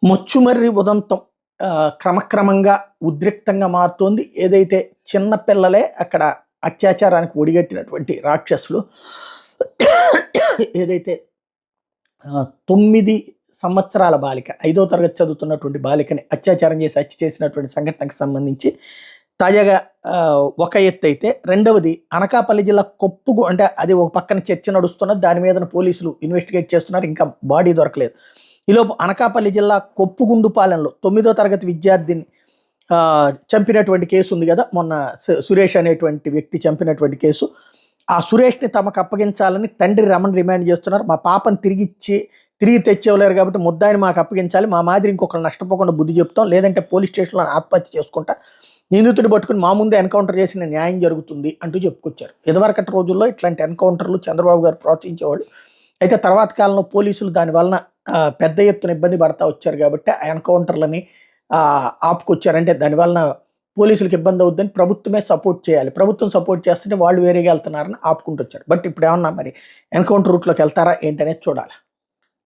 మొచ్చుమర్రి ఉదంతం క్రమక్రమంగా ఉద్రిక్తంగా మారుతోంది. ఏదైతే చిన్న పిల్లలే అక్కడ అత్యాచారానికి ఒడిగట్టినటువంటి రాక్షసులు ఏదైతే 9 సంవత్సరాల బాలిక 5వ తరగతి చదువుతున్నటువంటి బాలికని అత్యాచారం చేసి హత్య చేసినటువంటి సంఘటనకు సంబంధించి తాజాగా ఒక ఎత్తు అయితే, రెండవది అనకాపల్లి జిల్లా కొప్పుగు అంటే అది ఒక పక్కన చర్చ నడుస్తున్నది. దాని మీద పోలీసులు ఇన్వెస్టిగేట్ చేస్తున్నారు. ఇంకా బాడీ దొరకలేదు. ఈలోపు అనకాపల్లి జిల్లా కొప్పుగుండుపాలెంలో 9వ తరగతి విద్యార్థిని చంపినటువంటి కేసు ఉంది కదా, మొన్న సురేష్ అనేటువంటి వ్యక్తి చంపినటువంటి కేసు. ఆ సురేష్ని తమకు అప్పగించాలని తండ్రి రమణ డిమాండ్ చేస్తున్నారు. మా పాపను తిరిగి తెచ్చేవలేరు కాబట్టి ముద్దాయిని మాకు అప్పగించాలి, మా మాదిరి ఇంకొకరు నష్టపోకుండా బుద్ధి చెప్తాం, లేదంటే పోలీస్ స్టేషన్లో ఆత్మహత్య చేసుకుంటా, నిందితుడు పట్టుకుని మా ముందే ఎన్కౌంటర్ చేసిన న్యాయం జరుగుతుంది అంటూ చెప్పుకొచ్చారు. ఇదివరకటి రోజుల్లో ఇట్లాంటి ఎన్కౌంటర్లు చంద్రబాబు గారు ప్రోత్సహించేవాళ్ళు. అయితే తర్వాత కాలంలో పోలీసులు దాని వలన పెద్ద ఎత్తున ఇబ్బంది పడతా వచ్చారు కాబట్టి ఆ ఎన్కౌంటర్లని ఆపుకొచ్చారు. అంటే దానివలన పోలీసులకు ఇబ్బంది అవుద్దని ప్రభుత్వమే సపోర్ట్ చేయాలి, ప్రభుత్వం సపోర్ట్ చేస్తుంటే వాళ్ళు వేరేగా వెళ్తున్నారని ఆపుకుంటూ వచ్చారు. బట్ ఇప్పుడు ఏమన్నా మరి ఎన్కౌంటర్ రూట్లోకి వెళ్తారా ఏంటనేది చూడాలి.